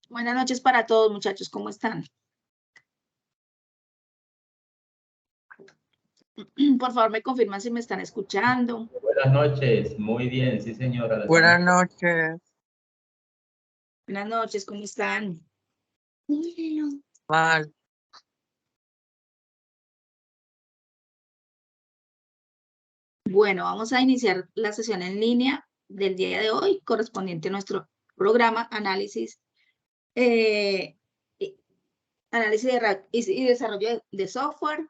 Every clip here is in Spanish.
Buenas noches para todos, muchachos, ¿cómo están? Por favor, me confirman si me están escuchando. Buenas noches, muy bien, sí señora. Buenas noches. Buenas noches, ¿cómo están? Mal. Bueno, vamos a iniciar la sesión en línea del día de hoy, correspondiente a nuestro programa eh, y- análisis y desarrollo de software.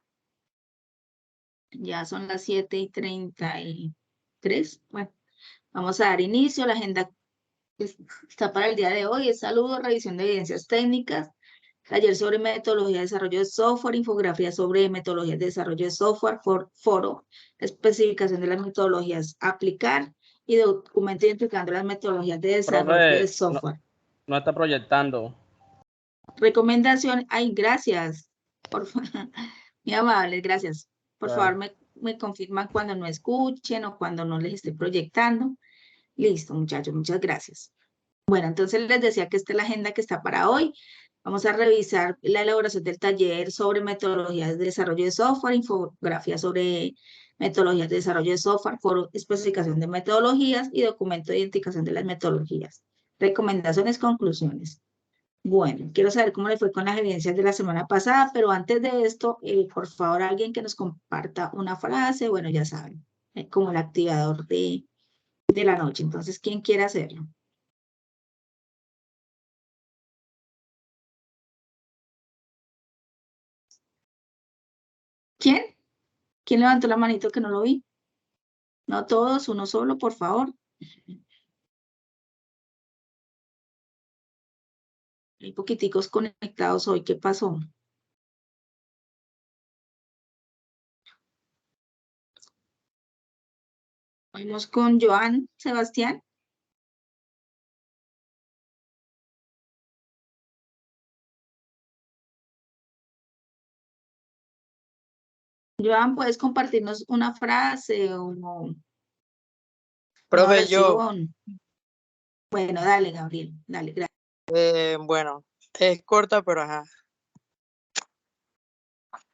Ya son las 7:33. Bueno, vamos a dar inicio. La agenda que está para el día de hoy es saludo, revisión de evidencias técnicas, taller sobre metodología de desarrollo de software, infografía sobre metodologías de desarrollo de software, foro, especificación de las metodologías a aplicar y documento identificando las metodologías de desarrollo de software. No está proyectando. Recomendación, ay, gracias, por favor, muy amables, gracias. Por Claro. favor, me confirman cuando no escuchen o cuando no les esté proyectando. Listo, muchachos, muchas gracias. Bueno, entonces les decía que esta es la agenda que está para hoy. Vamos a revisar la elaboración del taller sobre metodologías de desarrollo de software, infografía sobre metodologías de desarrollo de software, foro, especificación de metodologías y documento de identificación de las metodologías. Recomendaciones, conclusiones. Bueno, quiero saber cómo le fue con las evidencias de la semana pasada, pero antes de esto, por favor, alguien que nos comparta una frase, bueno, ya saben, como el activador de la noche. Entonces, ¿quién quiere hacerlo? ¿Quién? ¿Quién levantó la manito que no lo vi? No todos, uno solo, por favor. Hay poquiticos conectados hoy. ¿Qué pasó? Vamos con Joan Sebastián. Joan, ¿puedes compartirnos una frase o una Profe, yo, oración? Bueno, dale, Gabriel, dale, gracias. bueno, es corta, pero ajá.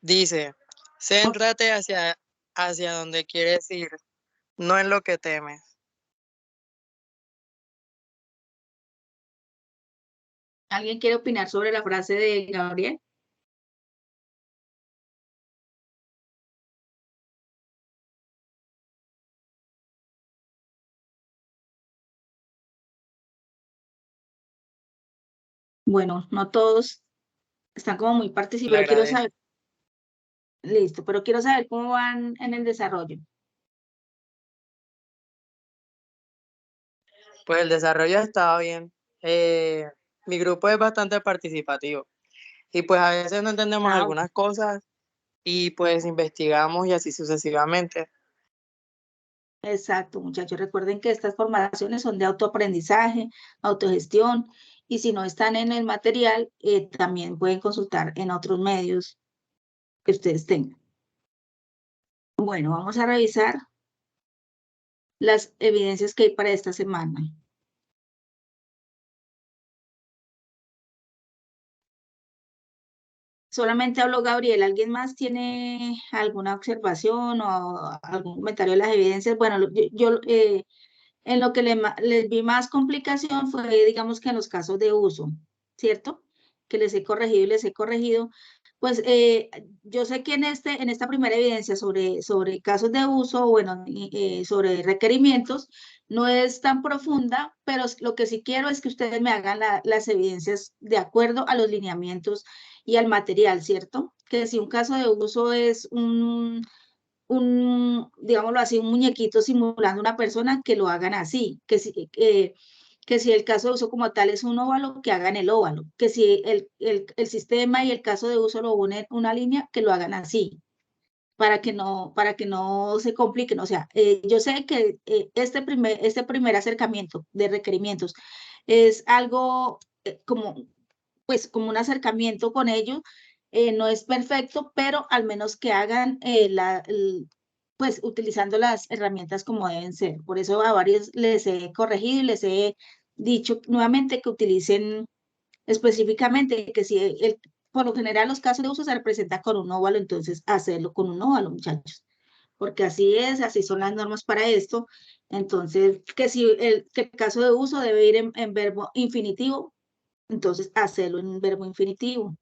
Dice, céntrate hacia donde quieres ir, no en lo que temes. ¿Alguien quiere opinar sobre la frase de Gabriel? Bueno, no todos están como muy Le participativos. Quiero agradezco. saber, listo, pero quiero saber cómo van en el desarrollo. Pues el desarrollo estaba bien. Mi grupo es bastante participativo y pues a veces no entendemos Ah, algunas cosas y pues investigamos y así sucesivamente. exacto, muchachos. Recuerden que estas formaciones son de autoaprendizaje, autogestión, y si no están en el material, también pueden consultar en otros medios que ustedes tengan. Bueno, vamos a revisar las evidencias que hay para esta semana. Solamente habló Gabriel. ¿Alguien más tiene alguna observación o algún comentario de las evidencias? Bueno, en lo que les vi más complicación fue, digamos que en los casos de uso, ¿cierto? Que les he corregido y les he corregido. Pues yo sé que en esta primera evidencia sobre casos de uso, bueno, sobre requerimientos, no es tan profunda, pero lo que sí quiero es que ustedes me hagan las evidencias de acuerdo a los lineamientos y al material, ¿cierto? Que si un caso de uso es digámoslo así, un muñequito simulando una persona, que lo hagan así, que si el caso de uso como tal es un óvalo, que hagan el óvalo, que si el sistema y el caso de uso lo unen una línea, que lo hagan así, para que no se compliquen. O sea, yo sé que este primer acercamiento de requerimientos es algo pues como un acercamiento con ellos, no es perfecto, pero al menos que hagan pues utilizando las herramientas como deben ser. Por eso a varios les he corregido y les he dicho nuevamente que utilicen específicamente que si por lo general los casos de uso se representan con un óvalo, entonces hacerlo con un óvalo, muchachos, porque así es, así son las normas para esto. Entonces, que si que el caso de uso debe ir en verbo infinitivo, entonces hacerlo en un verbo infinitivo.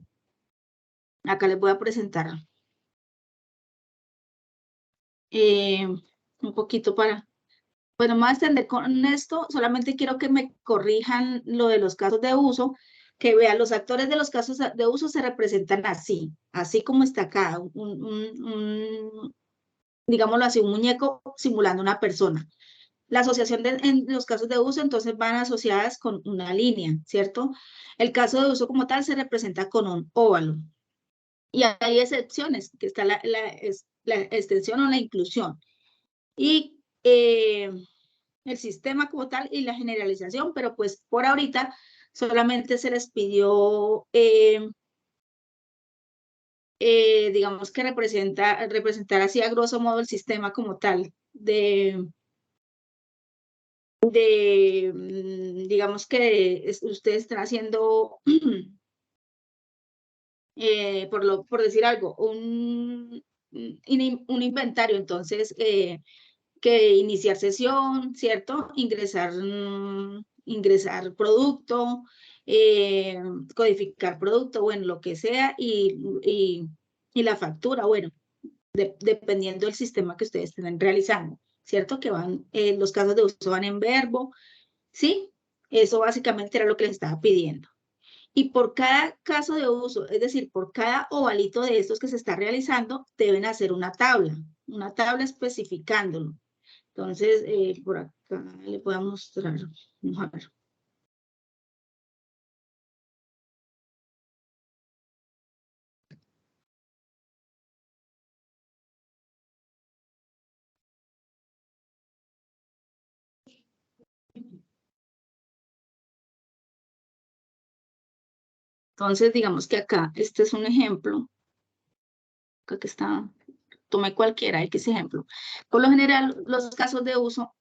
Acá les voy a presentar un poquito para... Bueno, me voy a extender con esto, solamente quiero que me corrijan lo de los casos de uso, que vean, los actores de los casos de uso se representan así como está acá, digámoslo así, un muñeco simulando una persona. La asociación en los casos de uso, entonces van asociadas con una línea, ¿cierto? El caso de uso como tal se representa con un óvalo. Y hay excepciones, que está la extensión o la inclusión. Y el sistema como tal y la generalización, pero pues por ahorita solamente se les pidió, digamos que representar así a grosso modo el sistema como tal digamos que ustedes están haciendo, por decir algo, un inventario, entonces, que iniciar sesión, ¿cierto? Ingresar producto, codificar producto, bueno, lo que sea, y la factura, bueno, dependiendo del sistema que ustedes estén realizando, ¿cierto? Que van, los casos de uso van en verbo, ¿sí? Eso básicamente era lo que les estaba pidiendo. Y por cada caso de uso, es decir, por cada ovalito de estos que se está realizando, deben hacer una tabla especificándolo. Entonces, por acá le voy a mostrar. Vamos a ver. Entonces, digamos que acá, este es un ejemplo. Acá que está, tomé cualquiera X ejemplo. Por lo general, los casos de uso,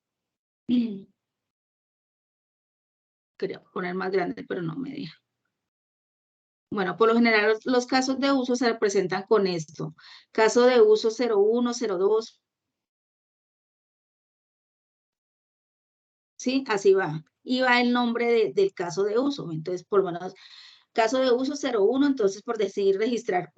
quería poner más grande, pero no me deja. Bueno, por lo general, los casos de uso se representan con esto. Caso de uso 01, 02. ¿Sí? Así va. Y va el nombre del caso de uso. Entonces, por lo menos, caso de uso 01, entonces por decir registrar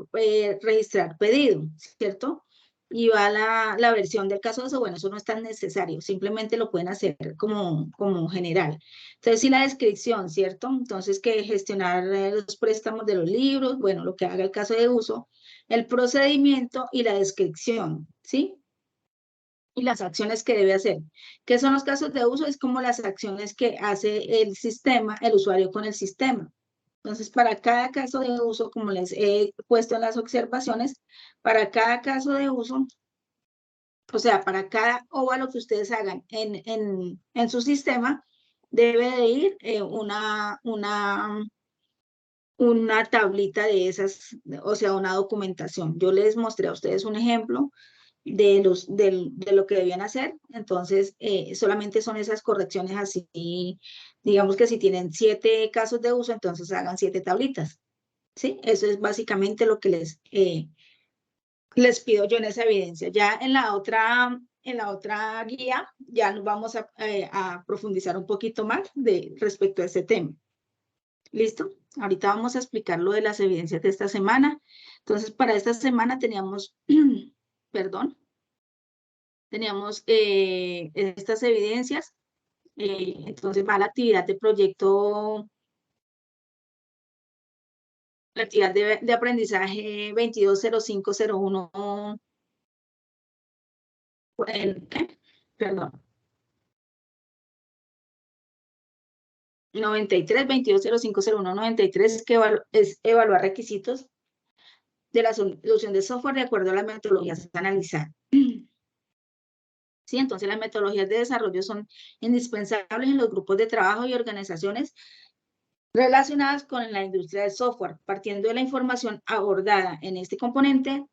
pedido, ¿cierto? Y va la versión del caso de uso, bueno, eso no es tan necesario, simplemente lo pueden hacer como general. Entonces, sí, la descripción, ¿cierto? Entonces, que gestionar los préstamos de los libros, bueno, lo que haga el caso de uso, el procedimiento y la descripción, ¿sí? Y las acciones que debe hacer. ¿Qué son los casos de uso? Es como las acciones que hace el sistema, el usuario con el sistema. Entonces, para cada caso de uso, como les he puesto en las observaciones, para cada caso de uso, o sea, para cada óvalo que ustedes hagan en su sistema, debe de ir una tablita de esas, o sea, una documentación. Yo les mostré a ustedes un ejemplo de lo que debían hacer. Entonces, solamente son esas correcciones así, digamos que si tienen 7 casos de uso, entonces hagan 7 tablitas, ¿sí? Eso es básicamente lo que les pido yo en esa evidencia. Ya en la otra guía, ya nos vamos a profundizar un poquito más respecto a ese tema. ¿Listo? Ahorita vamos a explicar lo de las evidencias de esta semana. Entonces, para esta semana teníamos, perdón, teníamos estas evidencias. Entonces va la actividad de proyecto, la actividad de aprendizaje 220501, ¿qué? Perdón, 93, 22050193, que es evaluar requisitos de la solución de software de acuerdo a las metodologías a analizar. Sí, entonces las metodologías de desarrollo son indispensables en los grupos de trabajo y organizaciones relacionadas con la industria del software. Partiendo de la información abordada en este componente,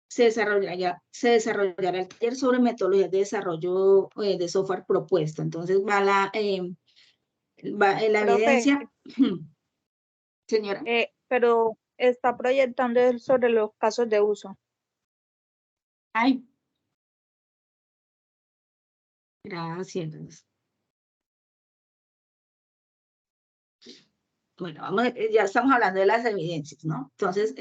se desarrollará el taller sobre metodologías de desarrollo de software propuesto. Entonces va la Profe, evidencia. Señora. Pero está proyectando sobre los casos de uso. Ay. Gracias. Bueno, ya estamos hablando de las evidencias, ¿no? Entonces,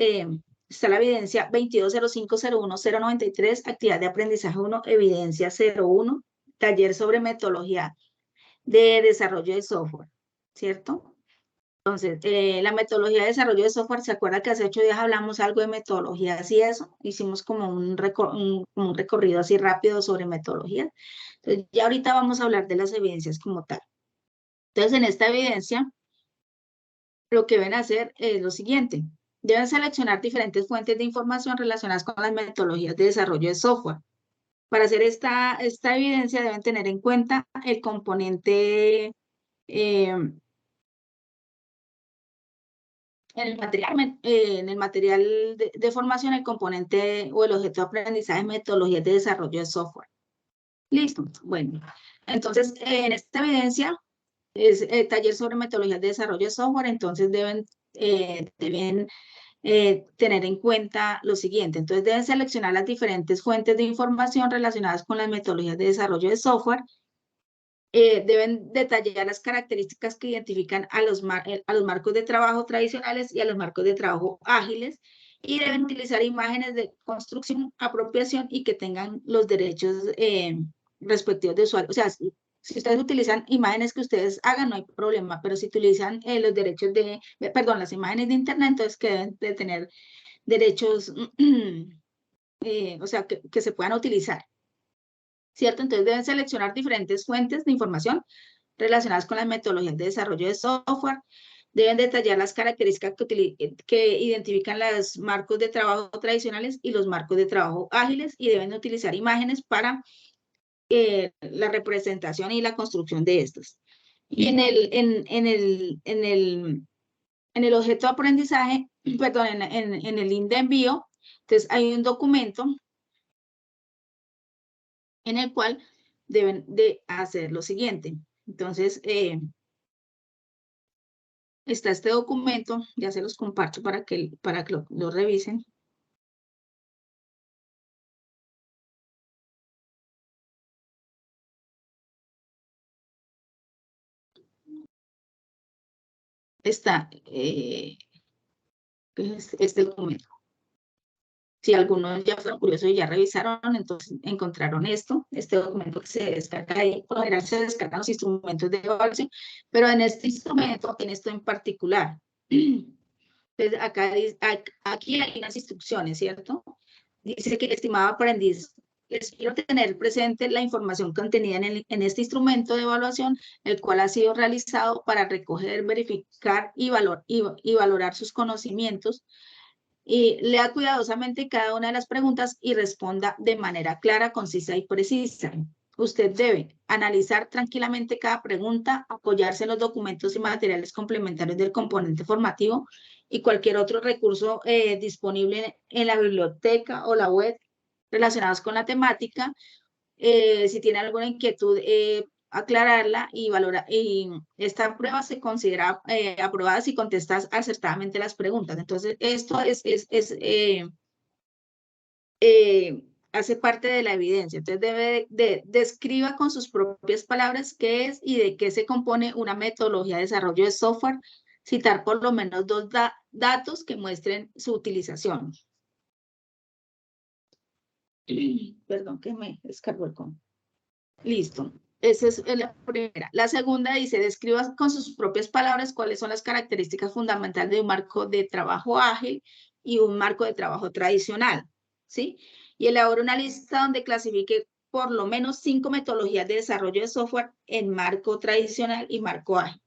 está la evidencia 220501-093, actividad de aprendizaje 1, evidencia 01, taller sobre metodología de desarrollo de software, ¿cierto? Entonces, la metodología de desarrollo de software, ¿se acuerda que hace 8 días hablamos algo de metodologías y eso? Hicimos como un recorrido así rápido sobre metodologías. Entonces, ya ahorita vamos a hablar de las evidencias como tal. Entonces, en esta evidencia, lo que deben hacer es lo siguiente. Deben seleccionar diferentes fuentes de información relacionadas con las metodologías de desarrollo de software. Para hacer esta evidencia deben tener en cuenta el componente, en el material de formación, el componente o el objeto de aprendizaje, metodologías de desarrollo de software. Listo. Bueno, entonces en esta evidencia es taller sobre metodologías de desarrollo de software, entonces deben tener en cuenta lo siguiente. Entonces deben seleccionar las diferentes fuentes de información relacionadas con las metodologías de desarrollo de software. Deben detallar las características que identifican a los marcos de trabajo tradicionales y a los marcos de trabajo ágiles, y deben utilizar imágenes de construcción, apropiación y que tengan los derechos respectivos de usuario. O sea, si ustedes utilizan imágenes que ustedes hagan, no hay problema, pero si utilizan los derechos perdón, las imágenes de internet, entonces que deben de tener derechos, o sea, que se puedan utilizar, ¿cierto? Entonces deben seleccionar diferentes fuentes de información relacionadas con las metodologías de desarrollo de software, deben detallar las características que identifican los marcos de trabajo tradicionales y los marcos de trabajo ágiles, y deben utilizar imágenes para la representación y la construcción de estos. Y en el objeto de aprendizaje, perdón, en el link de envío, entonces hay un documento en el cual deben de hacer lo siguiente. Entonces, está este documento, ya se los comparto para que lo revisen. Está este documento. Si algunos ya fueron curiosos y ya revisaron, entonces encontraron este documento que se descarga ahí. Por lo general se descargan los instrumentos de evaluación, pero en este instrumento, en esto en particular, entonces aquí hay unas instrucciones, ¿cierto? Dice que, estimado aprendiz, les quiero tener presente la información contenida en este instrumento de evaluación, el cual ha sido realizado para recoger, verificar y valorar sus conocimientos. Y lea cuidadosamente cada una de las preguntas y responda de manera clara, concisa y precisa. Usted debe analizar tranquilamente cada pregunta, apoyarse en los documentos y materiales complementarios del componente formativo y cualquier otro recurso disponible en la biblioteca o la web relacionados con la temática. Si tiene alguna inquietud, aclararla y valorar. Y esta prueba se considera aprobada si contestas acertadamente las preguntas. Entonces, esto hace parte de la evidencia. Entonces, describa con sus propias palabras qué es y de qué se compone una metodología de desarrollo de software. Citar por lo menos 2 datos que muestren su utilización. Perdón que me descargó el con. Listo. Esa es la primera. La segunda dice, describa con sus propias palabras cuáles son las características fundamentales de un marco de trabajo ágil y un marco de trabajo tradicional, ¿sí? Y elabora una lista donde clasifique por lo menos 5 metodologías de desarrollo de software en marco tradicional y marco ágil.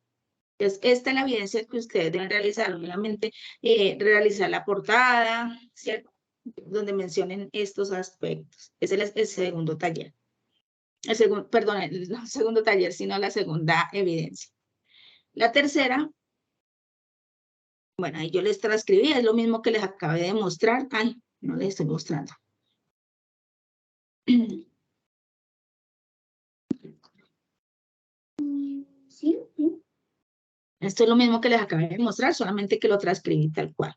Entonces, esta es la evidencia que ustedes deben realizar, obviamente, realizar la portada, ¿cierto? Donde mencionen estos aspectos. Ese es el segundo taller. Perdón, el segundo taller, sino la segunda evidencia. La tercera, bueno, ahí yo les transcribí, es lo mismo que les acabé de mostrar. Ay, no les estoy mostrando. ¿Sí? Esto es lo mismo que les acabé de mostrar, solamente que lo transcribí tal cual.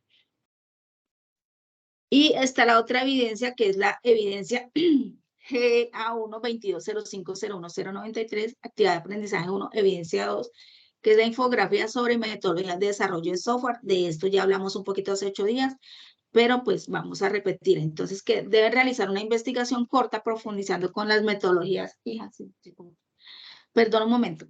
Y está la otra evidencia, que es la evidencia GA1 2205011093, actividad de aprendizaje 1, evidencia 2, que es la infografía sobre metodologías de desarrollo de software. De esto ya hablamos un poquito hace 8 días, pero pues vamos a repetir. Entonces, que deben realizar una investigación corta profundizando con las metodologías. Perdón un momento.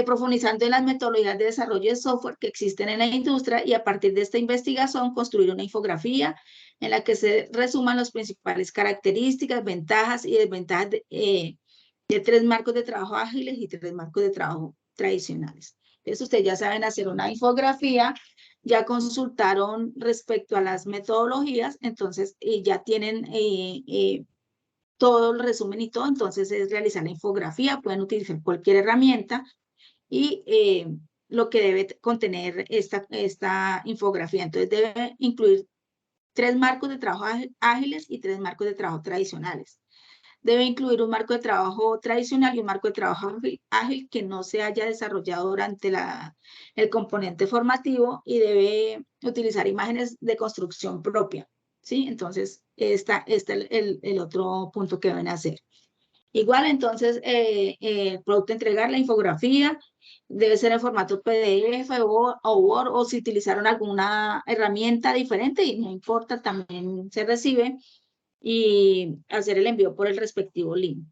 Profundizando en las metodologías de desarrollo de software que existen en la industria y a partir de esta investigación construir una infografía en la que se resuman las principales características, ventajas y desventajas de 3 marcos de trabajo ágiles y 3 marcos de trabajo tradicionales. Entonces, ustedes ya saben hacer una infografía, ya consultaron respecto a las metodologías, entonces ya tienen todo el resumen y todo, entonces es realizar la infografía, pueden utilizar cualquier herramienta y lo que debe contener esta infografía. Entonces debe incluir 3 marcos de trabajo ágiles y 3 marcos de trabajo tradicionales. Debe incluir un marco de trabajo tradicional y un marco de trabajo ágil que no se haya desarrollado durante el componente formativo y debe utilizar imágenes de construcción propia, ¿sí? Entonces, está el otro punto que deben hacer. Igual, entonces, el producto entregar, la infografía, debe ser en formato PDF o Word, o si utilizaron alguna herramienta diferente, y no importa, también se recibe, y hacer el envío por el respectivo link.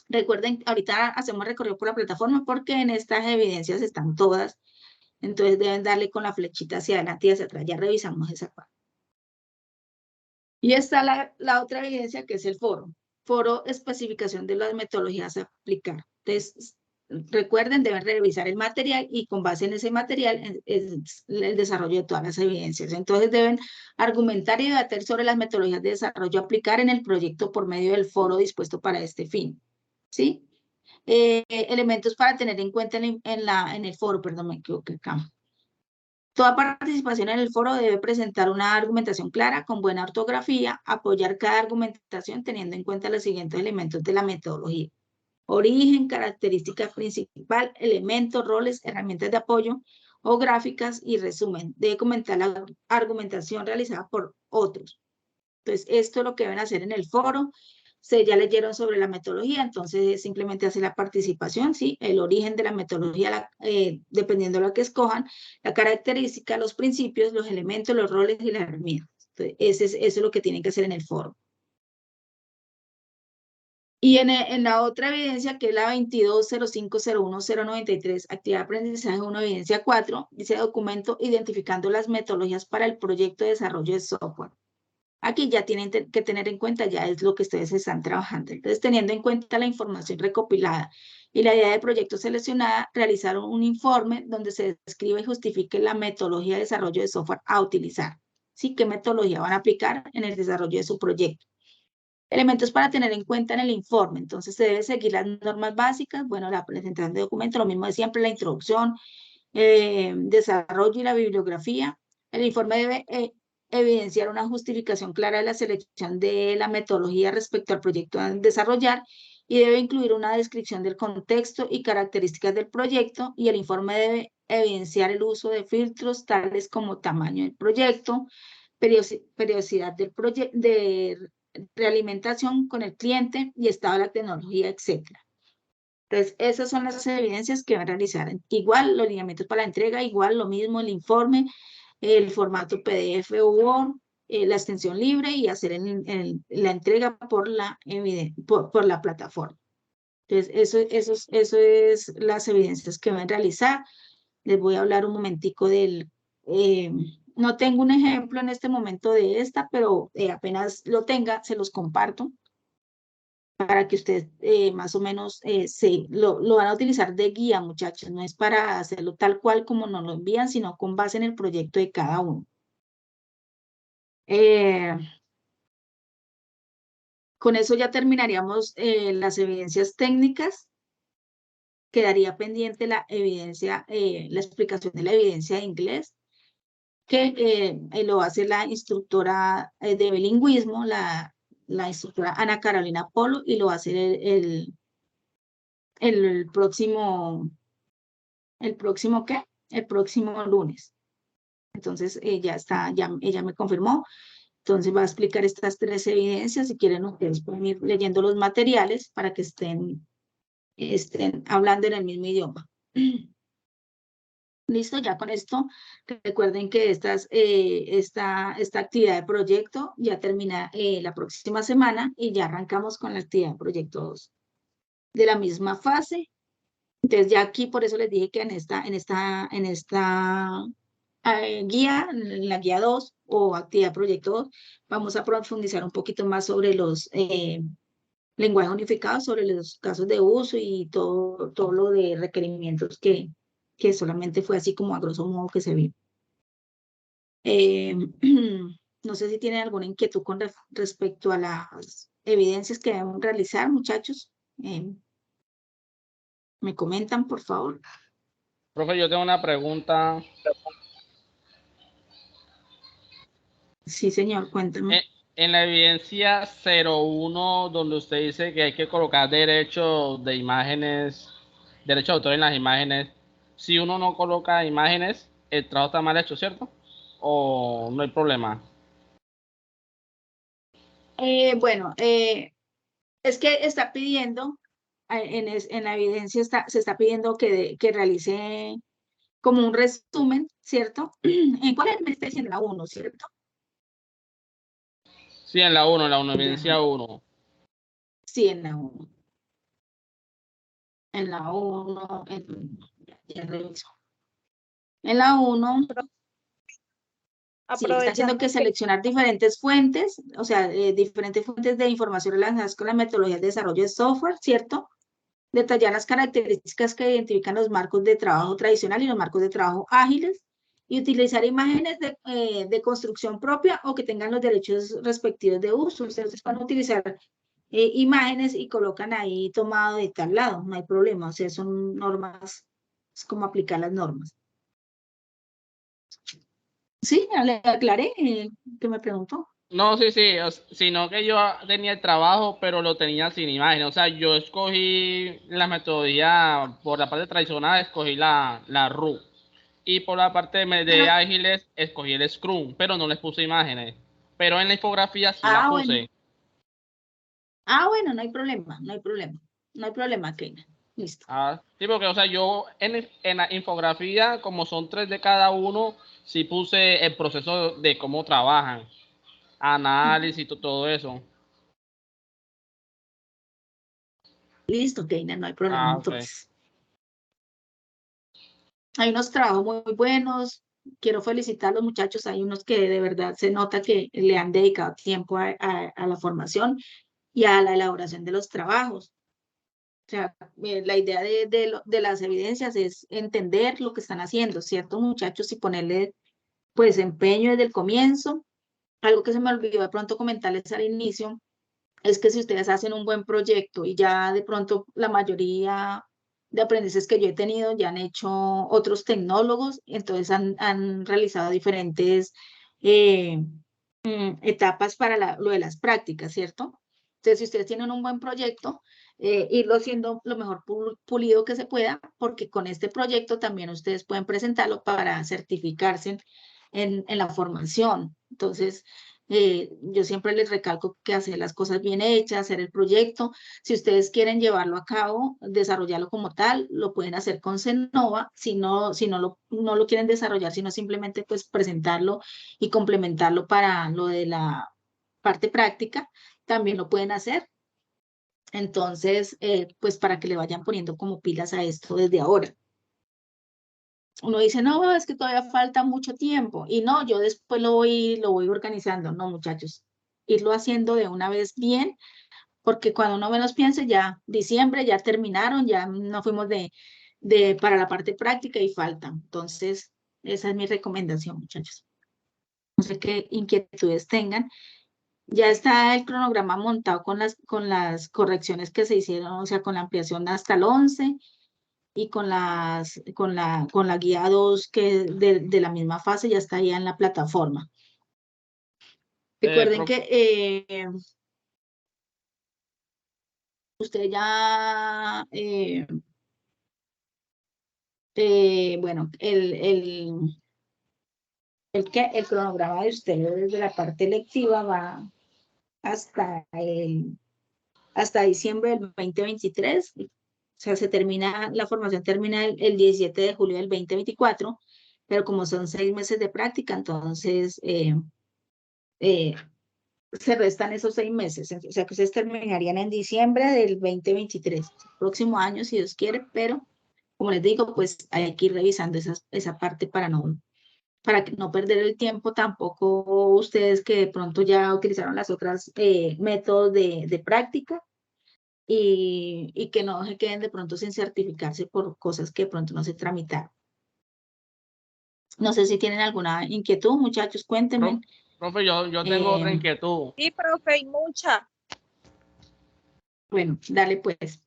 Recuerden, ahorita hacemos recorrido por la plataforma porque en estas evidencias están todas, entonces deben darle con la flechita hacia adelante y hacia atrás, ya revisamos esa parte. Y está la otra evidencia, que es el foro. Foro, especificación de las metodologías a aplicar. Entonces, recuerden, deben revisar el material y con base en ese material es el desarrollo de todas las evidencias. Entonces, deben argumentar y debatir sobre las metodologías de desarrollo a aplicar en el proyecto por medio del foro dispuesto para este fin. ¿Sí? Elementos para tener en cuenta en el foro, perdón, me equivoqué acá. Toda participación en el foro debe presentar una argumentación clara, con buena ortografía, apoyar cada argumentación teniendo en cuenta los siguientes elementos de la metodología: origen, característica principal, elementos, roles, herramientas de apoyo o gráficas y resumen. Debe comentar la argumentación realizada por otros. Entonces, esto es lo que deben hacer en el foro. Ya leyeron sobre la metodología, entonces simplemente hace la participación, ¿sí? El origen de la metodología, dependiendo de lo que escojan, la característica, los principios, los elementos, los roles y las herramientas. Entonces, eso es lo que tienen que hacer en el foro. Y en la otra evidencia, que es la 2205011093, actividad de aprendizaje 1, evidencia 4, dice documento identificando las metodologías para el proyecto de desarrollo de software. Aquí ya tienen que tener en cuenta, ya es lo que ustedes están trabajando. Entonces, teniendo en cuenta la información recopilada y la idea del proyecto seleccionada, realizaron un informe donde se describe y justifique la metodología de desarrollo de software a utilizar. ¿Sí? ¿Qué metodología van a aplicar en el desarrollo de su proyecto? Elementos para tener en cuenta en el informe. Entonces, se debe seguir las normas básicas. Bueno, la presentación de documento, lo mismo de siempre, la introducción, desarrollo y la bibliografía. El informe debe evidenciar una justificación clara de la selección de la metodología respecto al proyecto a desarrollar y debe incluir una descripción del contexto y características del proyecto, y el informe debe evidenciar el uso de filtros tales como tamaño del proyecto, periodicidad del proyecto, de realimentación con el cliente y estado de la tecnología, etc. Entonces, esas son las evidencias que van a realizar. Igual, los lineamientos para la entrega, igual lo mismo, el informe, el formato PDF o Word, la extensión libre y hacer la entrega por la plataforma. Entonces, eso es las evidencias que van a realizar. Les voy a hablar un momentico no tengo un ejemplo en este momento de esta, pero apenas lo tenga, se los comparto para que ustedes más o menos lo van a utilizar de guía, muchachos. No es para hacerlo tal cual como nos lo envían, sino con base en el proyecto de cada uno. Con eso ya terminaríamos las evidencias técnicas. Quedaría pendiente la evidencia, la explicación de la evidencia de inglés, que lo hace la instructora de bilingüismo, la instructora Ana Carolina Polo, y lo hace el próximo, ¿qué? el próximo lunes. Entonces, ella me confirmó. Entonces va a explicar estas 3 evidencias. Si quieren, ustedes pueden ir leyendo los materiales para que estén hablando en el mismo idioma. Listo, ya con esto, recuerden que esta actividad de proyecto ya termina la próxima semana y ya arrancamos con la actividad de proyecto 2 de la misma fase. Entonces ya aquí, por eso les dije que en esta guía, en la guía 2 o actividad proyecto 2, vamos a profundizar un poquito más sobre los lenguajes unificados, sobre los casos de uso y todo lo de requerimientos que solamente fue así como a grosso modo que se vio. No sé si tienen alguna inquietud con respecto a las evidencias que deben realizar, muchachos. Me comentan, por favor. Profe, yo tengo una pregunta. Sí, señor, cuéntame. En la evidencia 01, donde usted dice que hay que colocar derechos de imágenes, derecho de autor en las imágenes, si uno no coloca imágenes, el trabajo está mal hecho, ¿cierto? ¿O no hay problema? Bueno, es que está pidiendo, en la evidencia se está pidiendo que realice como un resumen, ¿cierto? ¿En cuál me está diciendo? La 1, ¿cierto? Sí, en la 1, evidencia 1. Sí, en la 1. En la 1, ya reviso. En la 1, sí, está haciendo que seleccionar diferentes fuentes, o sea, diferentes fuentes de información relacionadas con la metodología de desarrollo de software, ¿cierto? Detallar las características que identifican los marcos de trabajo tradicional y los marcos de trabajo ágiles y utilizar imágenes de construcción propia o que tengan los derechos respectivos de uso. Ustedes van a utilizar imágenes y colocan ahí tomado de tal lado, no hay problema, o sea, son normas, es como aplicar las normas. Sí, le aclaré que me preguntó. No, sí, sino que yo tenía el trabajo, pero lo tenía sin imagen. O sea, yo escogí la metodología, por la parte tradicional, escogí la RU. Y por la parte de ágiles, escogí el Scrum, pero no les puse imágenes. Pero en la infografía sí la puse. Bueno. Bueno, no hay problema, no hay problema. No hay problema, Keina. Listo. Sí, porque, o sea, yo en la infografía, como son 3 de cada uno, sí puse el proceso de cómo trabajan, análisis y todo eso. Listo, Keina, no hay problema. Ok. Entonces, hay unos trabajos muy buenos. Quiero felicitar a los muchachos. Hay unos que de verdad se nota que le han dedicado tiempo a la formación y a la elaboración de los trabajos. O sea, la idea de las evidencias es entender lo que están haciendo, ¿cierto, muchachos? Y ponerle, pues, empeño desde el comienzo. Algo que se me olvidó de pronto comentarles al inicio es que si ustedes hacen un buen proyecto y ya de pronto la mayoría de aprendices que yo he tenido ya han hecho otros tecnólogos, entonces han realizado diferentes etapas para lo de las prácticas, ¿cierto? Entonces, si ustedes tienen un buen proyecto, irlo haciendo lo mejor pulido que se pueda, porque con este proyecto también ustedes pueden presentarlo para certificarse en la formación. Entonces, yo siempre les recalco que hacer las cosas bien hechas, hacer el proyecto. Si ustedes quieren llevarlo a cabo, desarrollarlo como tal, lo pueden hacer con Cenova. Si no lo quieren desarrollar, sino simplemente pues presentarlo y complementarlo para lo de la parte práctica, también lo pueden hacer. Entonces, pues para que le vayan poniendo como pilas a esto desde ahora. Uno dice, no, es que todavía falta mucho tiempo. Y no, yo después lo voy organizando. No, muchachos, irlo haciendo de una vez bien, porque cuando uno menos piense, ya diciembre, ya terminaron, ya no fuimos para la parte práctica y falta. Entonces, esa es mi recomendación, muchachos. No sé qué inquietudes tengan. Ya está el cronograma montado con las correcciones que se hicieron, o sea, con la ampliación hasta el 11 y con la guía 2 que de la misma fase ya está ya en la plataforma. Recuerden que usted ya bueno, el cronograma de ustedes desde la parte lectiva va hasta diciembre del 2023. O sea, la formación termina el 17 de julio del 2024, pero como son 6 meses de práctica, entonces se restan esos 6 meses. O sea, que ustedes terminarían en diciembre del 2023, próximo año, si Dios quiere, pero como les digo, pues hay que ir revisando esa parte para no perder el tiempo tampoco ustedes que de pronto ya utilizaron las otras métodos de práctica y que no se queden de pronto sin certificarse por cosas que de pronto no se tramitaron. No sé si tienen alguna inquietud, muchachos, cuéntenme. Profe, yo tengo otra inquietud. Sí, profe, y mucha. Bueno, dale pues.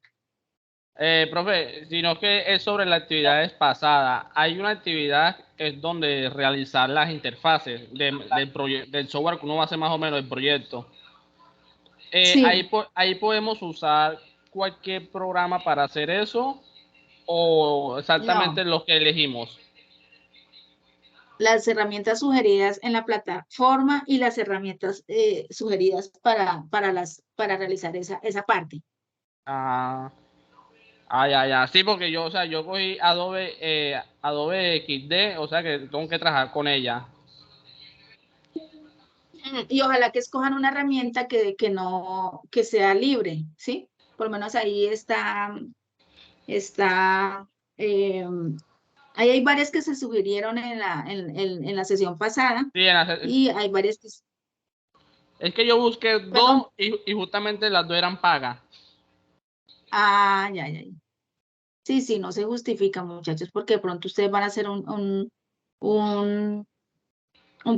Profe, sino que es sobre las actividades pasadas. Hay una actividad que es donde realizar las interfaces del software que uno va a hacer más o menos el proyecto. Sí. Ahí podemos usar cualquier programa para hacer eso o exactamente lo que elegimos. Las herramientas sugeridas en la plataforma y las herramientas sugeridas para realizar esa parte. Ya. Sí, porque yo cogí Adobe XD, o sea que tengo que trabajar con ella. Y ojalá que escojan una herramienta que sea libre, ¿sí? Por lo menos ahí ahí hay varias que se sugirieron en la sesión pasada Sí, y hay varias que... es que yo busqué Perdón. dos y justamente las dos eran pagas. Ya. Sí, no se justifica, muchachos, porque de pronto ustedes van a hacer un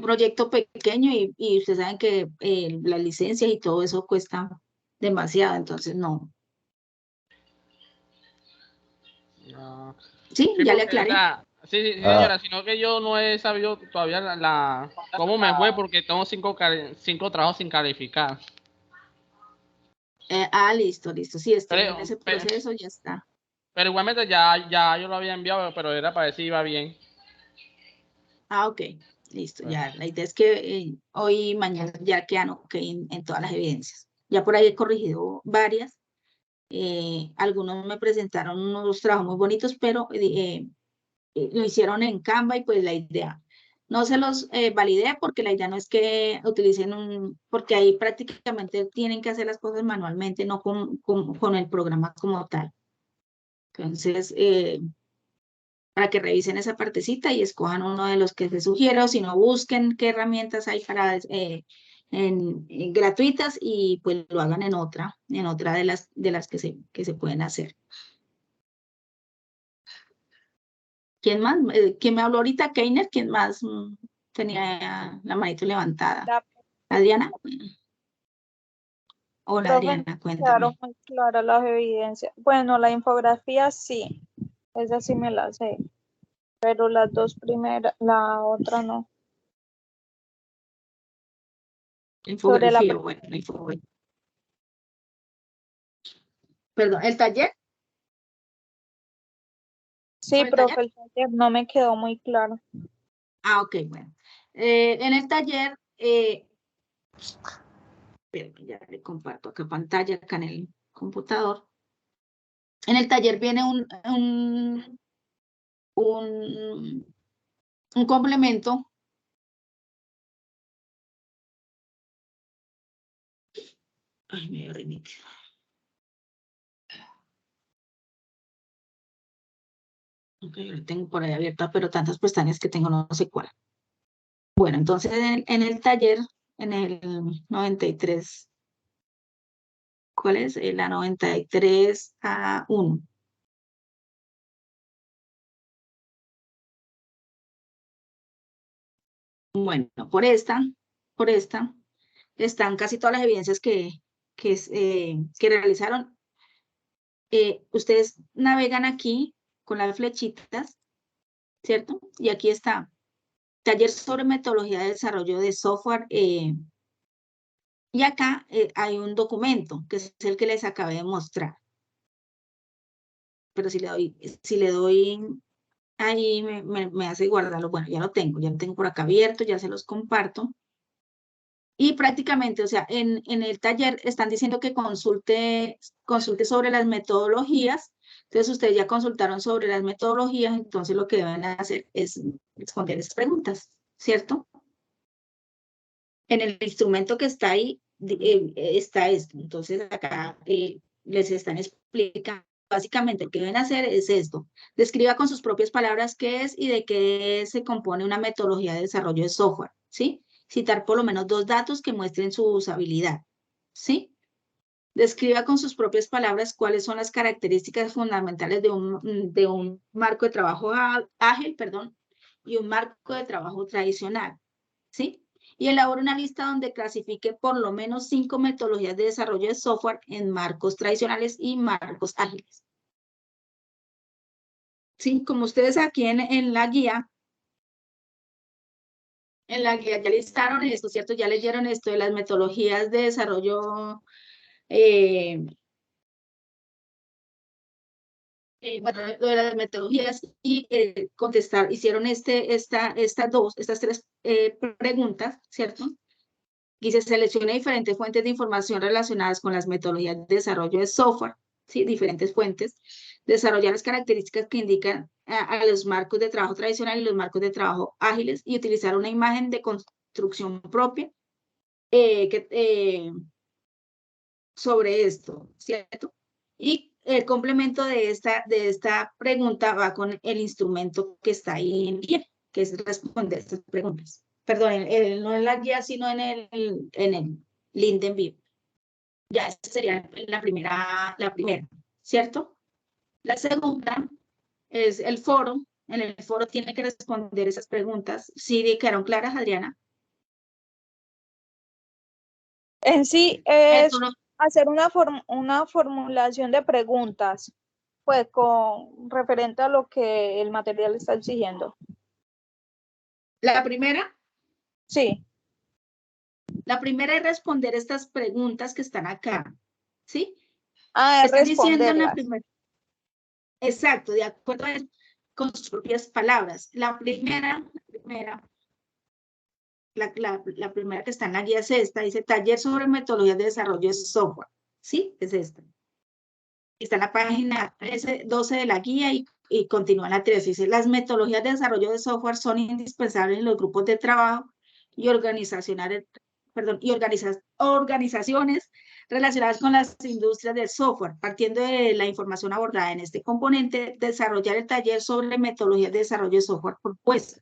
proyecto pequeño y ustedes saben que las licencias y todo eso cuesta demasiado, entonces no. Ah, Sí, sí, ya le porque, o aclaré. sea, sí, señora, sino que yo no he sabido todavía cómo me fue porque tengo 5 trabajos sin calificar. Listo. Sí, estén en Pero, ese proceso, ya está. pero igualmente ya yo lo había enviado, pero era para ver si iba bien. Ok, listo, ya. La idea es que hoy y mañana ya quedan ok en todas las evidencias. Ya por ahí he corregido varias. Algunos me presentaron unos trabajos muy bonitos, pero lo hicieron en Canva y pues la idea. No se los validé porque la idea no es que utilicen porque ahí prácticamente tienen que hacer las cosas manualmente, no con el programa como tal. Entonces, para que revisen esa partecita y escojan uno de los que se sugiero, si no busquen qué herramientas hay para gratuitas y pues lo hagan en otra de las que se pueden hacer. ¿Quién más? ¿Quién me habló ahorita? Keiner, ¿quién más tenía la manito levantada? ¿Adriana? Hola Profe, Adriana, quedaron cuéntame. muy claras las evidencias. Bueno, la infografía sí, esa sí me la sé, pero las dos primeras, la otra no. Sobre la Infografía, bueno, la infografía. Perdón, ¿el taller? sí, ¿Sobre el taller? profe, el taller no me quedó muy claro. Ok, bueno. En el taller, espérame, ya le comparto acá pantalla, acá en el computador. En el taller viene un complemento. Ay, me dio rinite. Ok, lo tengo por ahí abierta, pero tantas pestañas que tengo, no sé cuál. Bueno, entonces en el taller, en el 93, ¿cuál es? La 93A1. Bueno, por esta, están casi todas las evidencias que realizaron. Ustedes navegan aquí con las flechitas, ¿cierto? Y aquí está, taller sobre metodología de desarrollo de software. Y acá hay un documento, que es el que les acabé de mostrar. Pero si le doy ahí me hace guardarlo. Bueno, ya lo tengo por acá abierto, ya se los comparto. Y prácticamente, o sea, en el taller están diciendo que consulte sobre las metodologías. Entonces, ustedes ya consultaron sobre las metodologías, entonces lo que deben hacer es responder esas preguntas, ¿cierto? En el instrumento que está ahí, está esto. Entonces, acá les están explicando. Básicamente, lo que deben hacer es esto. Describa con sus propias palabras qué es y de qué se compone una metodología de desarrollo de software, ¿sí? Citar por lo menos 2 datos que muestren su usabilidad, ¿sí? Describa con sus propias palabras cuáles son las características fundamentales de un marco de trabajo ágil, y un marco de trabajo tradicional, ¿sí? Y elabora una lista donde clasifique por lo menos 5 metodologías de desarrollo de software en marcos tradicionales y marcos ágiles. Sí, como ustedes aquí en la guía ya listaron esto, ¿cierto? Ya leyeron esto de las metodologías de desarrollo, bueno, lo de las metodologías y hicieron estas 3 preguntas, ¿cierto? Y se selecciona diferentes fuentes de información relacionadas con las metodologías de desarrollo de software, ¿sí? Diferentes fuentes. Desarrollar las características que indican a los marcos de trabajo tradicional y los marcos de trabajo ágiles y utilizar una imagen de construcción propia sobre esto, ¿cierto? Y el complemento de esta pregunta va con el instrumento que está ahí en guía, que es responder estas preguntas. Perdón, no en la guía, sino en el link de envío. Ya, esta sería la primera, ¿cierto? La segunda es el foro. En el foro tiene que responder esas preguntas. ¿Sí quedaron claras, Adriana? En sí es Esto no- hacer una formulación de preguntas, pues con referente a lo que el material está exigiendo. La primera Sí. es responder estas preguntas que están acá, ¿sí? Ah, es Están diciendo en la responderlas. primera. Exacto, de acuerdo con sus propias palabras. La primera que está en la guía es esta, dice taller sobre metodologías de desarrollo de software, ¿sí? Es esta. Está en la página 12 de la guía y continúa en la 13. Dice, las metodologías de desarrollo de software son indispensables en los grupos de trabajo y organizaciones relacionadas con las industrias del software. Partiendo de la información abordada en este componente, desarrollar el taller sobre metodologías de desarrollo de software propuesta.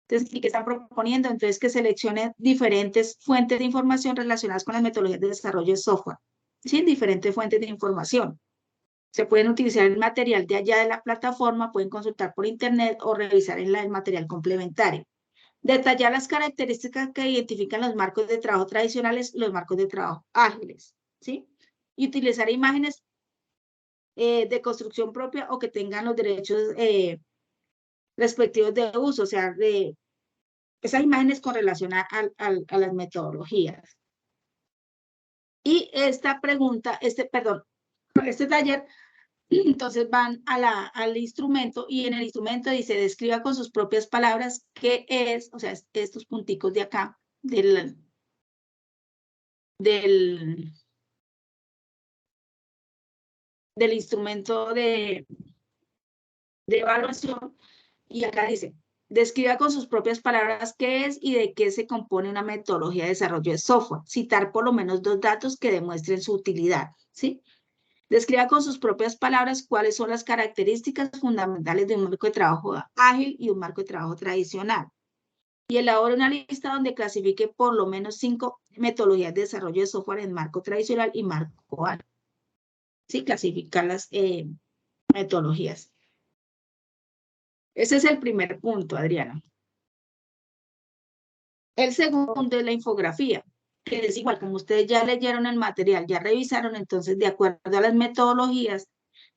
Entonces, ¿qué están proponiendo? Entonces, que seleccione diferentes fuentes de información relacionadas con las metodologías de desarrollo de software. Sí, diferentes fuentes de información. Se pueden utilizar el material de allá de la plataforma, pueden consultar por internet o revisar en el material complementario. Detallar las características que identifican los marcos de trabajo tradicionales y los marcos de trabajo ágiles, ¿sí? Y utilizar imágenes de construcción propia o que tengan los derechos respectivos de uso, o sea, de esas imágenes con relación a las metodologías. Y esta pregunta, este taller, entonces van al instrumento y en el instrumento dice, describa con sus propias palabras qué es, o sea, estos punticos de acá, del instrumento de evaluación, y acá dice, describa con sus propias palabras qué es y de qué se compone una metodología de desarrollo de software. Citar por lo menos 2 datos que demuestren su utilidad, ¿sí? Describa con sus propias palabras cuáles son las características fundamentales de un marco de trabajo ágil y un marco de trabajo tradicional. Y elabore una lista donde clasifique por lo menos 5 metodologías de desarrollo de software en marco tradicional y marco ágil. Sí, clasificar las metodologías. Ese es el primer punto, Adriana. El segundo es la infografía, que es igual, como ustedes ya leyeron el material, ya revisaron, entonces, de acuerdo a las metodologías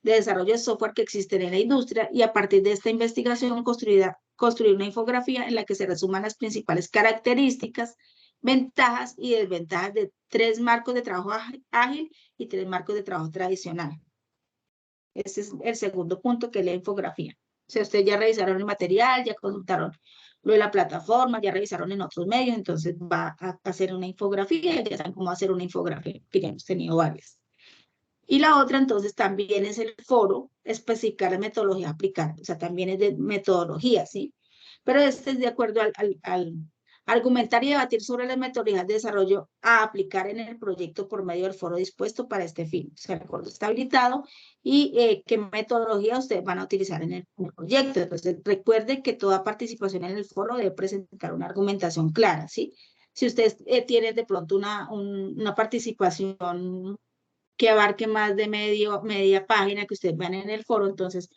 de desarrollo de software que existen en la industria, y a partir de esta investigación construir una infografía en la que se resuman las principales características, ventajas y desventajas de 3 marcos de trabajo ágil y 3 marcos de trabajo tradicional. Ese es el segundo punto, que es la infografía, sea, ustedes ya revisaron el material, ya consultaron lo de la plataforma, ya revisaron en otros medios, entonces va a hacer una infografía, ya saben cómo hacer una infografía, que ya hemos tenido varias. Y la otra, entonces, también es el foro, especificar la metodología aplicada, o sea, también es de metodología, ¿sí? Pero este es de acuerdo al argumentar y debatir sobre las metodologías de desarrollo a aplicar en el proyecto por medio del foro dispuesto para este fin. O sea, el foro está habilitado y qué metodología ustedes van a utilizar en el proyecto. Entonces, recuerden que toda participación en el foro debe presentar una argumentación clara, ¿sí? Si ustedes tienen de pronto una participación que abarque más de media página que ustedes vean en el foro, entonces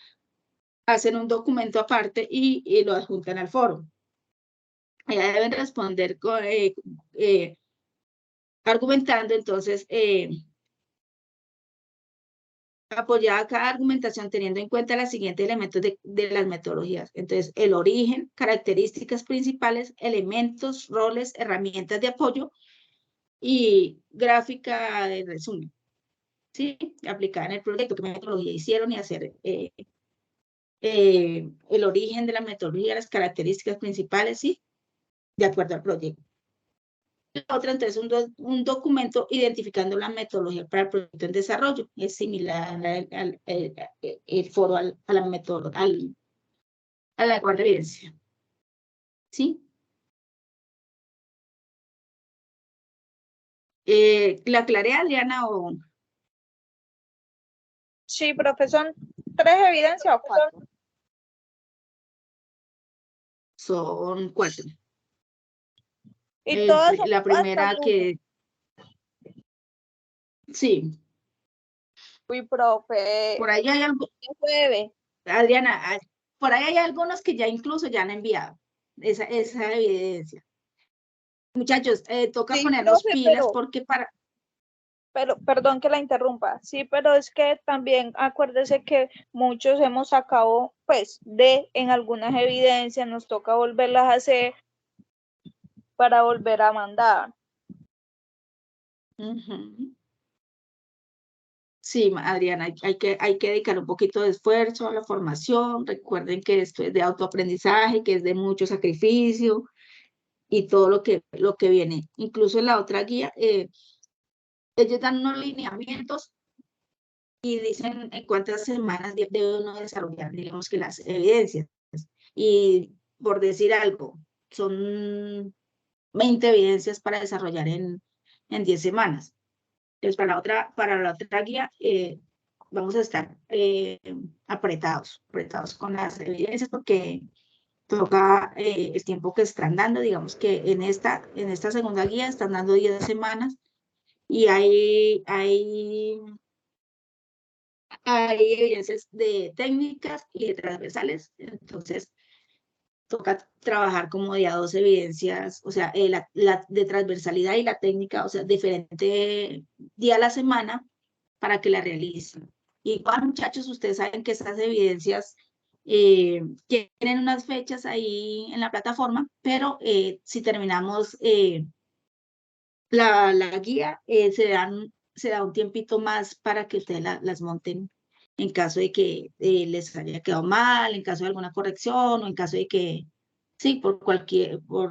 hacen un documento aparte y lo adjuntan al foro. Allá deben responder argumentando, entonces, apoyada cada argumentación teniendo en cuenta los siguientes elementos de las metodologías. Entonces, el origen, características principales, elementos, roles, herramientas de apoyo y gráfica de resumen. ¿Sí? Aplicada en el proyecto, qué metodología hicieron y hacer el origen de la metodología, las características principales, ¿sí? De acuerdo al proyecto. La otra, entonces, un documento identificando la metodología para el proyecto en desarrollo. Es similar el foro a la metodología, a la guarda de evidencia. ¿Sí? ¿La aclaré, Adriana, o...? Sí, profesor, ¿3 evidencias o 4? Son 4. Y todas son La primera hasta que... Sí. Uy, profe. Por ahí hay algo... Adriana, por ahí hay algunos que ya incluso ya han enviado esa evidencia. Muchachos, toca Sí, ponernos profe, pilas porque para... Pero, perdón que la interrumpa, sí, pero es que también acuérdese que muchos hemos sacado, pues, en algunas evidencias, nos toca volverlas a hacer para volver a mandar. Sí, Adriana, hay que dedicar un poquito de esfuerzo a la formación. Recuerden que esto es de autoaprendizaje, que es de mucho sacrificio y todo lo que viene. Incluso en la otra guía, ellos dan unos lineamientos y dicen en cuántas semanas debe uno desarrollar, digamos que las evidencias. Y por decir algo, son 20 evidencias para desarrollar en 10 semanas. Entonces, para la otra guía, vamos a estar apretados con las evidencias porque toca el tiempo que están dando, digamos que en esta segunda guía están dando 10 semanas y hay evidencias de técnicas y de transversales, entonces toca trabajar como de a 2 evidencias, o sea, la de transversalidad y la técnica, o sea, diferente día a la semana para que la realicen. Igual, muchachos, ustedes saben que esas evidencias tienen unas fechas ahí en la plataforma, pero si terminamos la guía, se da un tiempito más para que ustedes las monten en caso de que les haya quedado mal, en caso de alguna corrección o en caso de que, sí, por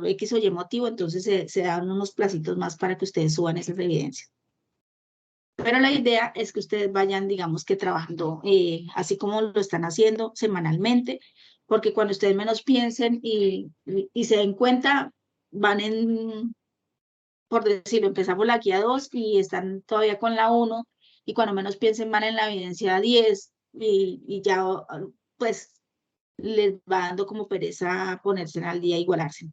X o Y motivo, entonces se dan unos placitos más para que ustedes suban esas evidencias. Pero la idea es que ustedes vayan, digamos que trabajando así como lo están haciendo semanalmente, porque cuando ustedes menos piensen y se den cuenta, van por decirlo, empezamos la guía 2 y están todavía con la 1, y cuando menos piensen van en la evidencia 10 y ya pues les va dando como pereza ponerse al día e igualarse.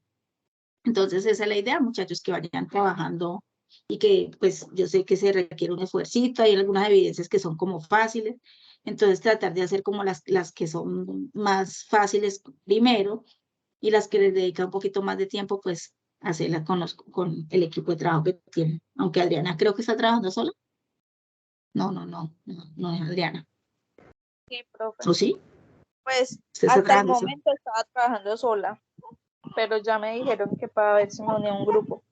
Entonces esa es la idea, muchachos, que vayan trabajando y que pues yo sé que se requiere un esfuercito, hay algunas evidencias que son como fáciles, entonces tratar de hacer como las que son más fáciles primero y las que les dedica un poquito más de tiempo, pues hacerla con el equipo de trabajo que tienen. Aunque Adriana creo que está trabajando sola. No es Adriana. Sí, profe. ¿O sí? Pues ¿Usted está hasta el trabajando sola? momento estaba trabajando sola, pero ya me dijeron que para ver si me unía a un grupo.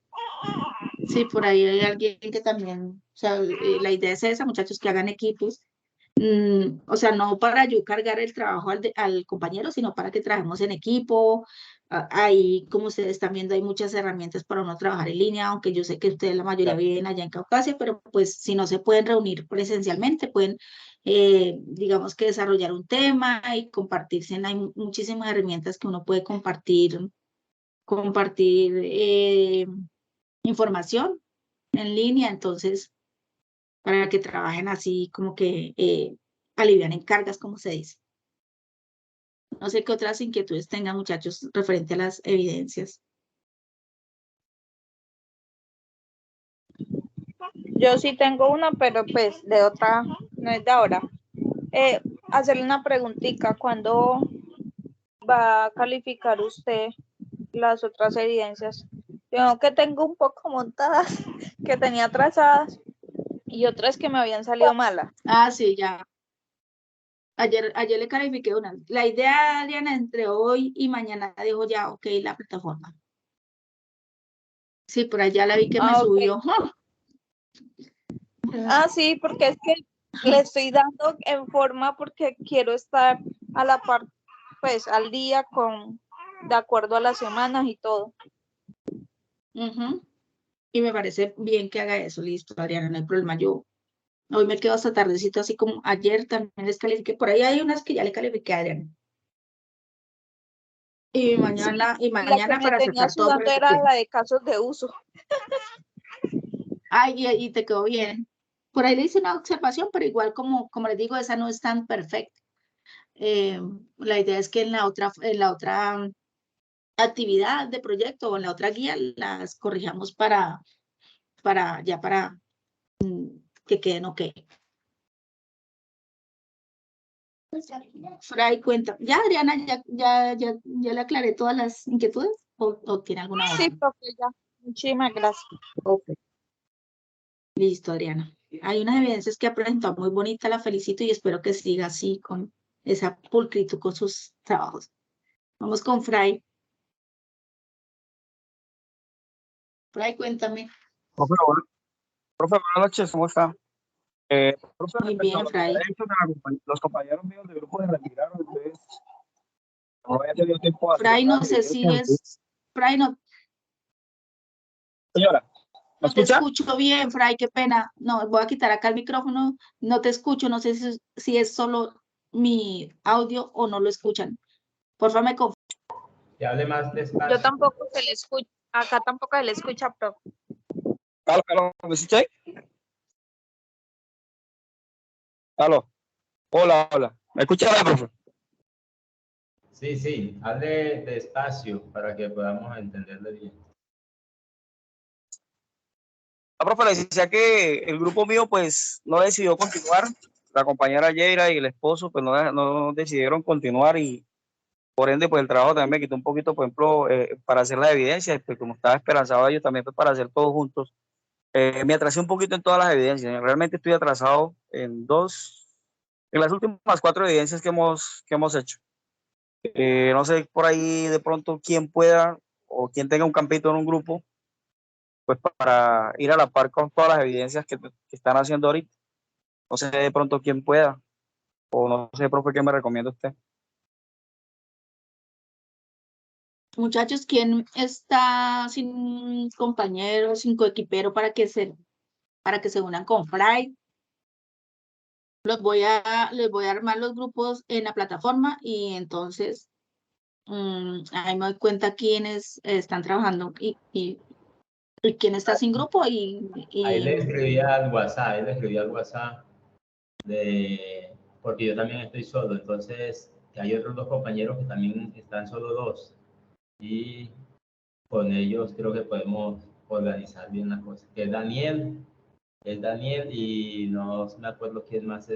Sí, por ahí hay alguien que también, o sea, la idea es esa, muchachos, que hagan equipos O sea, no para yo cargar el trabajo al compañero, sino para que trabajemos en equipo. Ahí, como ustedes están viendo, hay muchas herramientas para uno trabajar en línea, aunque yo sé que ustedes la mayoría Claro. viven allá en Caucasia, pero pues si no se pueden reunir presencialmente, pueden, digamos que desarrollar un tema y compartirse. Hay muchísimas herramientas que uno puede compartir información en línea, entonces, para que trabajen así como que alivian en cargas, como se dice. No sé qué otras inquietudes tengan, muchachos, referente a las evidencias. Yo sí tengo una, pero pues de otra, no es de ahora. Hacerle una preguntita, ¿cuándo va a calificar usted las otras evidencias? Yo que tengo un poco montadas, que tenía atrasadas, y otras que me habían salido malas. Ah, sí, ya. Ayer le califiqué una. La idea, Adriana, entre hoy y mañana dijo ya, ok, la plataforma. Sí, por allá la vi que me Ah, ok. subió. Ah, sí, porque es que le estoy dando en forma porque quiero estar a la par, pues al día de acuerdo a las semanas y todo. Ujú. Y me parece bien que haga eso, listo, Adriana, no hay problema. Yo hoy me quedo hasta tardecito, así como ayer también les califiqué. Por ahí hay unas que ya le califiqué a Adriana. Y Y la que mañana me para tenía sacar todo para sudando que era quede. la de casos de uso. Ay, y te quedó bien. Por ahí le hice una observación, pero igual como les digo, esa no es tan perfecta. La idea es que en la otra actividad de proyecto o en la otra guía las corrijamos para que queden ok. Fray, cuenta. Ya, Adriana, ya le aclaré todas las inquietudes o tiene alguna Sí, otra. profe, ya. Muchísimas gracias. Ok. Listo, Adriana. Hay unas evidencias que ha presentado muy bonita, la felicito y espero que siga así con esa pulcritud con sus trabajos. Vamos con Fray. Fray, cuéntame. Profe, buenas noches, ¿cómo está? Profe, Muy respecto a bien, lo que me Fray. ha dicho que los compañeros míos del grupo se retiraron, entonces no había tenido tiempo de hacer Fray, no otras sé si evidencias. es. Fray, Señora, ¿me no te escucha? escucho bien, Fray, qué pena. No, voy a quitar acá el micrófono. No te escucho, no sé si es solo mi audio o no lo escuchan. Por favor, Que hable más Yo despacio. tampoco se le escucha, acá tampoco se le escucha, profe. Aló, ¿me escucha ahí? Aló, hola, ¿me escucha ahí, profe? Sí, hable despacio para que podamos entenderle bien. La profe le decía que el grupo mío pues no decidió continuar, la compañera Yeira y el esposo pues no decidieron continuar y por ende pues el trabajo también me quitó un poquito, por ejemplo, para hacer las evidencias, pues como estaba esperanzado ellos también pues para hacer todos juntos. Me atrasé un poquito en todas las evidencias. Realmente estoy atrasado en las últimas 4 evidencias que hemos hecho. No sé por ahí de pronto quién pueda o quién tenga un campito en un grupo, pues para ir a la par con todas las evidencias que están haciendo ahorita. No sé de pronto quién pueda o no sé, profe, qué me recomienda usted. muchachos, ¿quién está sin compañero, sin coequipero para que se unan con Fray? Les voy a armar los grupos en la plataforma y entonces ahí me doy cuenta quiénes están trabajando y quién está sin grupo Ahí le escribí al WhatsApp, porque yo también estoy solo, entonces hay otros 2 compañeros que también están solo 2 y con ellos creo que podemos organizar bien la cosa. Que es Daniel y no me acuerdo quién es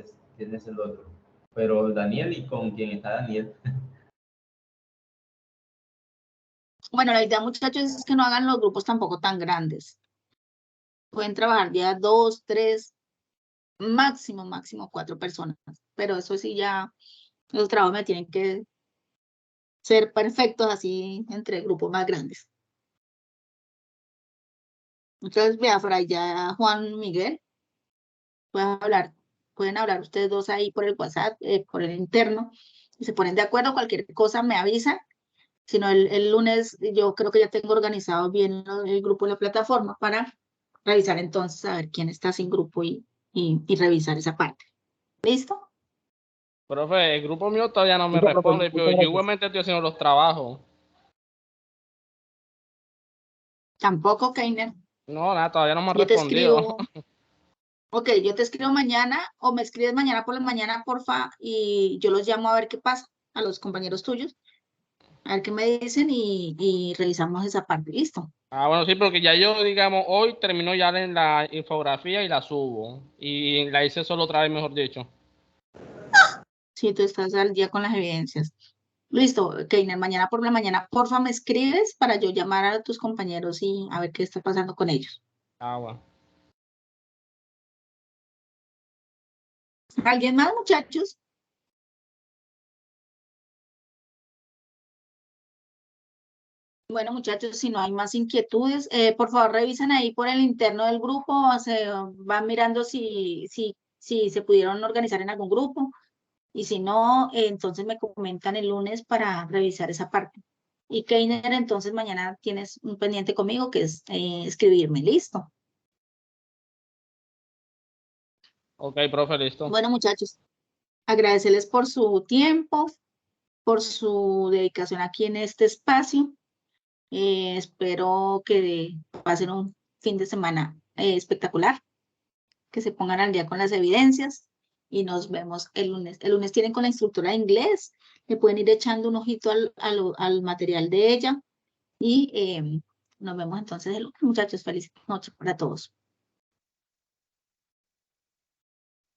el otro, pero Daniel y con quién está Daniel. bueno, la idea, muchachos, es que no hagan los grupos tampoco tan grandes. Pueden trabajar ya 2, 3, máximo 4 personas, pero eso sí ya los trabajos me tienen que ser perfectos así entre grupos más grandes. Entonces, vea, por ahí ya Juan Miguel, puedes hablar. pueden hablar ustedes dos ahí por el WhatsApp, por el interno, y se ponen de acuerdo, cualquier cosa me avisan. Si no, el lunes yo creo que ya tengo organizado bien el grupo de la plataforma para revisar entonces a ver quién está sin grupo y revisar esa parte. ¿Listo? Profe, el grupo mío todavía no me Listo, profe, responde, muchas pero yo gracias. igualmente estoy haciendo los trabajos. Tampoco, Keiner. No, nada, todavía no me han Yo te respondido. escribo. Ok, yo te escribo mañana o me escribes mañana por la mañana, porfa, y yo los llamo a ver qué pasa a los compañeros tuyos, a ver qué me dicen y revisamos esa parte. ¿Listo? Ah, bueno, sí, porque ya yo, digamos, hoy termino ya en la infografía y la subo. Y la hice solo otra vez, mejor dicho. Sí, tú estás al día con las evidencias. Listo, Keiner, mañana por la mañana, porfa, me escribes para yo llamar a tus compañeros y a ver qué está pasando con ellos. Ah, bueno. ¿Alguien más, muchachos? Bueno, muchachos, si no hay más inquietudes, por favor revisen ahí por el interno del grupo, se van mirando si se pudieron organizar en algún grupo y si no, entonces me comentan el lunes para revisar esa parte. Y Keiner, entonces mañana tienes un pendiente conmigo que es escribirme, ¿listo? Ok, profe, listo. Bueno, muchachos, agradecerles por su tiempo, por su dedicación aquí en este espacio. Espero que pasen un fin de semana espectacular, que se pongan al día con las evidencias y nos vemos el lunes. El lunes tienen con la instructora de inglés, le pueden ir echando un ojito al material de ella y nos vemos entonces el lunes, muchachos. Feliz noche para todos.